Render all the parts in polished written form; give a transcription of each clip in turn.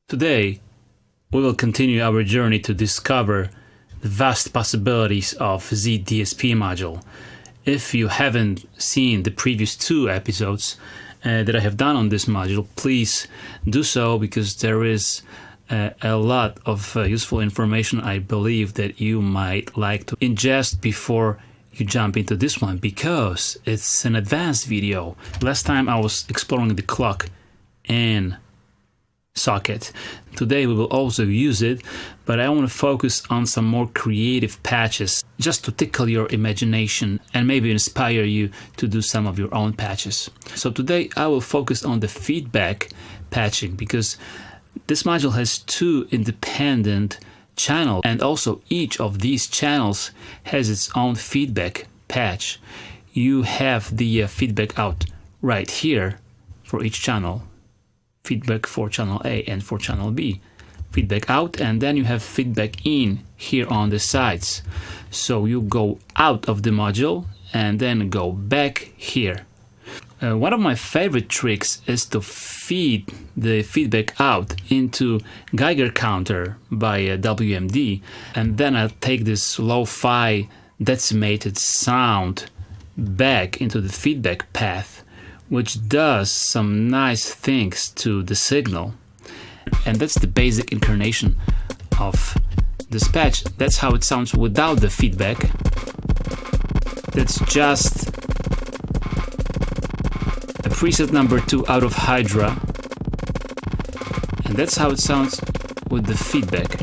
Today, we will continue our journey to discover the vast possibilities of Z-DSP module. If you haven't seen the previous two episodes that I have done on this module, please do so, because there is a lot of useful information I believe that you might like to ingest before you jump into this one, because it's an advanced video. Last time I was exploring the clock and socket. Today we will also use it, but I want to focus on some more creative patches just to tickle your imagination and maybe inspire you to do some of your own patches. So today I will focus on the feedback patching, because this module has two independent channels, and also each of these channels has its own feedback patch. You have the feedback out right here for each channel. Feedback for channel A and for channel B. Feedback out, and then you have feedback in here on the sides. So you go out of the module and then go back here. One of my favorite tricks is to feed the feedback out into Geiger counter by WMD, and then I'll take this lo-fi decimated sound back into the feedback path, which does some nice things to the signal. And that's the basic incarnation of this patch. That's how it sounds without the feedback. That's just a preset number 2 out of Hydra. And that's how it sounds with the feedback.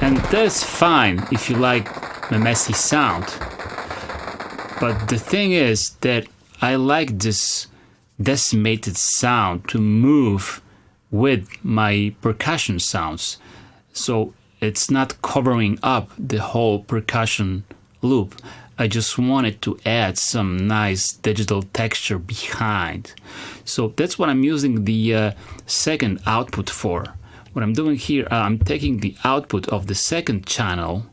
And that's fine if you like a messy sound. But the thing is that I like this decimated sound to move with my percussion sounds. So it's not covering up the whole percussion loop. I just wanted to add some nice digital texture behind. So that's what I'm using the second output for. What I'm doing here, I'm taking the output of the second channel,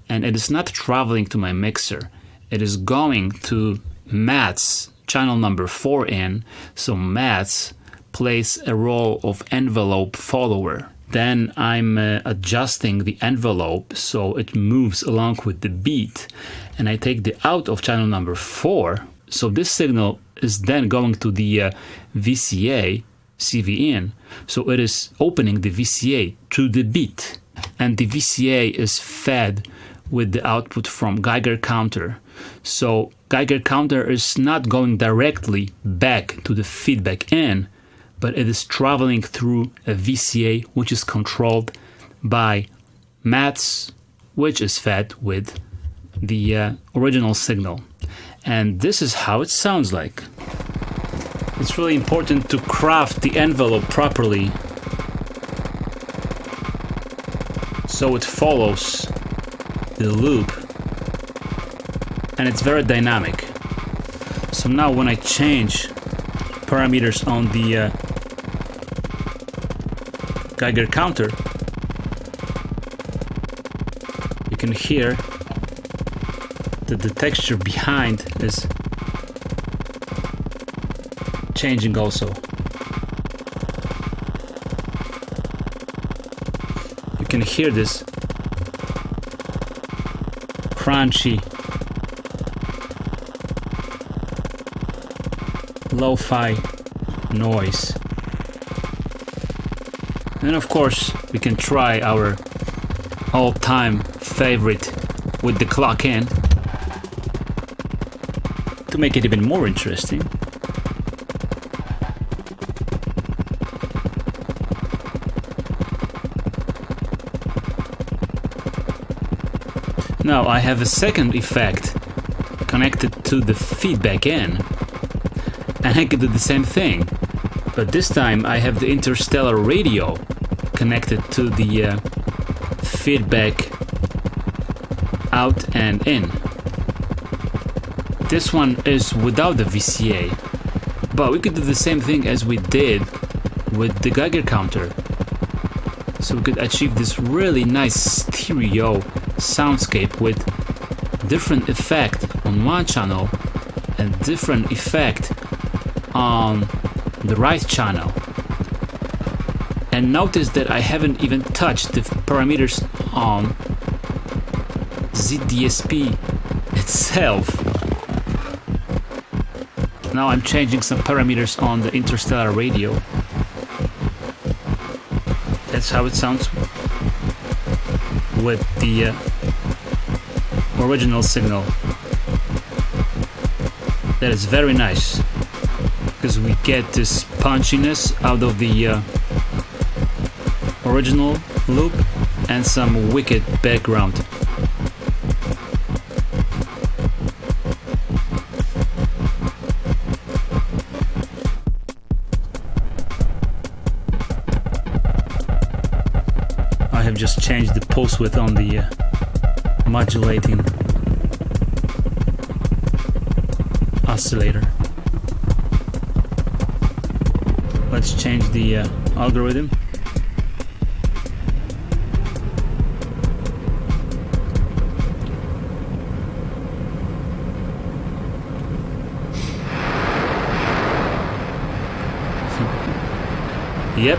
and it is not traveling to my mixer. It is going to Matt's channel number 4 in, so Matt's plays a role of envelope follower. Then I'm adjusting the envelope so it moves along with the beat, and I take the out of channel number 4, so this signal is then going to the VCA CV in, so it is opening the VCA to the beat, and the VCA is fed with the output from Geiger counter. So Geiger counter is not going directly back to the feedback in, but it is traveling through a VCA which is controlled by Matt's, which is fed with the original signal. And this is how it sounds like. It's really important to craft the envelope properly so it follows the loop, and it's very dynamic. So now when I change parameters on the Geiger counter, you can hear that the texture behind is changing also. You can hear this crunchy lo-fi noise. And of course we can try our all-time favorite with the clock in to make it even more interesting. Now I have a second effect connected to the feedback in, and I can do the same thing, but this time I have the interstellar radio connected to the feedback out and in. This one is without the VCA, but we could do the same thing as we did with the Geiger counter. So we could achieve this really nice stereo soundscape with different effect on one channel and different effect on the right channel. And notice that I haven't even touched the parameters on Z-DSP itself. Now I'm changing some parameters on the interstellar radio. That's how it sounds with the original signal. That is very nice, because we get this punchiness out of the original loop and some wicked background. I have just changed the pulse width on the modulating oscillator. Let's change the algorithm. Yep,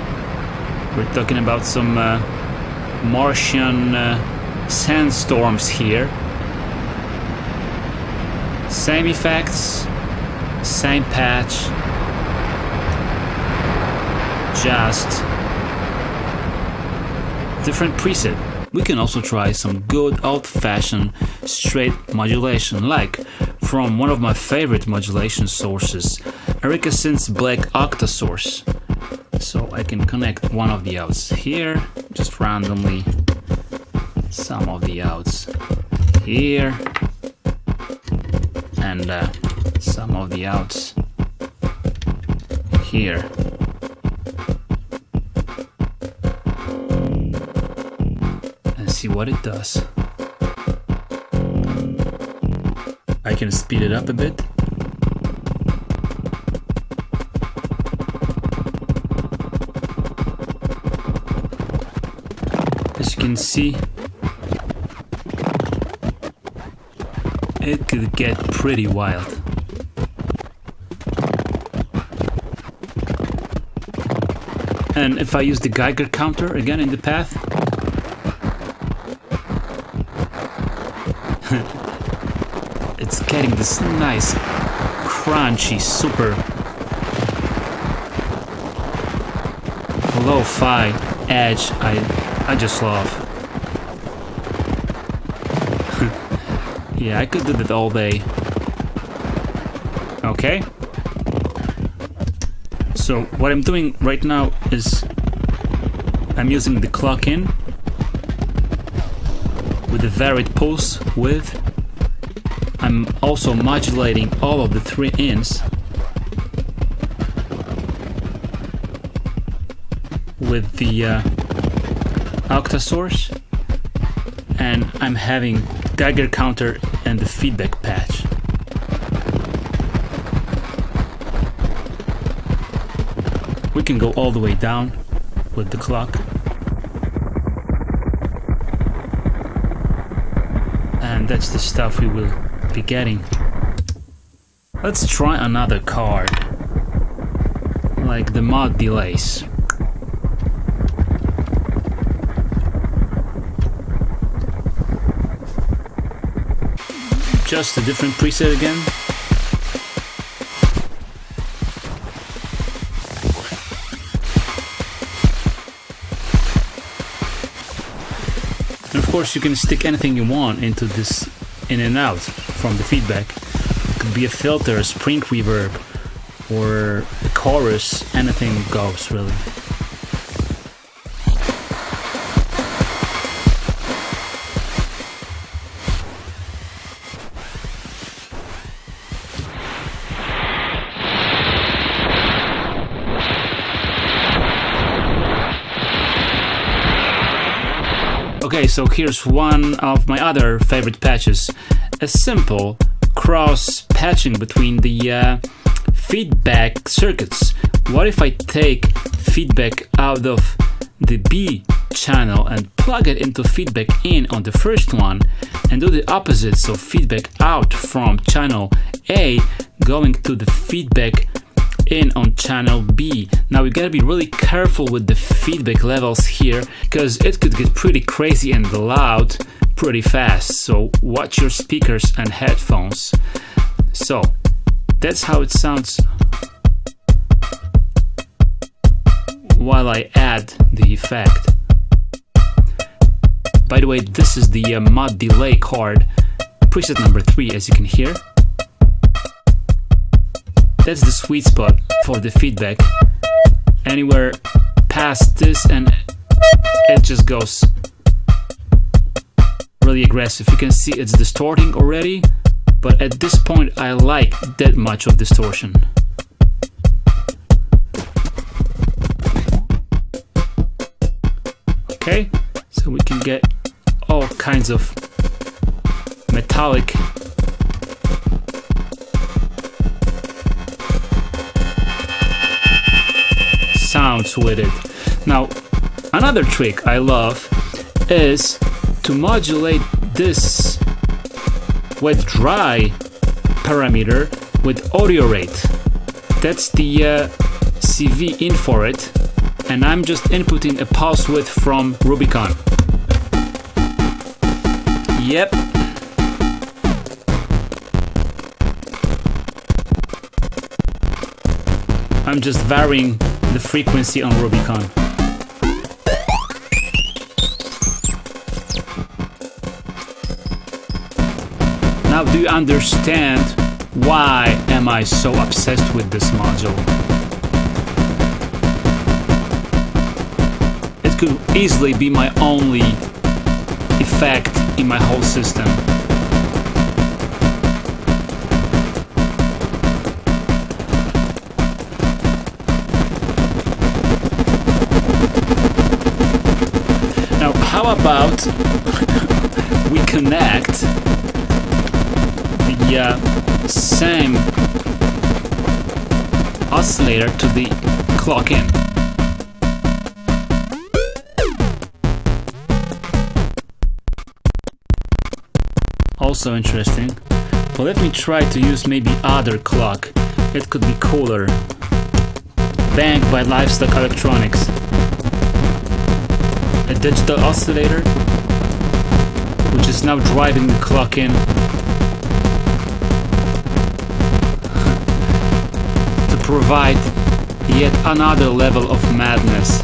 we're talking about some Martian sandstorms here. Same effects, same patch, just different preset. We can also try some good old-fashioned straight modulation, like from one of my favorite modulation sources, Ericsson's Black Octa source. So I can connect one of the outs here, just randomly, some of the outs here, and some of the outs here. And see what it does. I can speed it up a bit. As you can see, it could get pretty wild. And if I use the Geiger counter again in the path, it's getting this nice, crunchy, super lo-fi edge I just love. Yeah, I could do that all day. Okay. So what I'm doing right now is I'm using the clock in with the varied pulse width. I'm also modulating all of the 3 ins with the octa source, and I'm having Geiger counter and the feedback patch. We can go all the way down with the clock, and that's the stuff we will be getting. Let's try another card, like the mod delays. Just a different preset again. And of course you can stick anything you want into this in and out from the feedback. It could be a filter, a spring reverb, or a chorus, anything goes really. Okay, so here's one of my other favorite patches. A simple cross patching between the feedback circuits. What if I take feedback out of the B channel and plug it into feedback in on the first one, and do the opposite, so feedback out from channel A going to the feedback in on channel B. Now we gotta be really careful with the feedback levels here, because it could get pretty crazy and loud pretty fast, so watch your speakers and headphones. So that's how it sounds while I add the effect. By the way, this is the mod delay card, preset number 3, as you can hear. That's the sweet spot for the feedback. Anywhere past this and it just goes really aggressive. You can see it's distorting already, but at this point I like that much of distortion. Okay, so we can get all kinds of metallic sounds with it. Now, another trick I love is to modulate this wet dry parameter with audio rate. That's the CV in for it, and I'm just inputting a pulse width from Rubicon. Yep. I'm just varying the frequency on Rubicon. Now, do you understand why am I so obsessed with this module? It could easily be my only effect in my whole system. Now, how about we connect the same oscillator to the clock in? Also interesting. But let me try to use maybe other clock. It could be cooler. Bang by Livestock Electronics. A digital oscillator, which is now driving the clock in to provide yet another level of madness.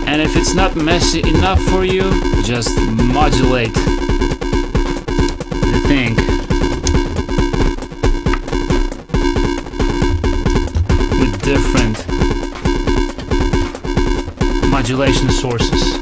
And if it's not messy enough for you, just modulate the thing with different modulation sources.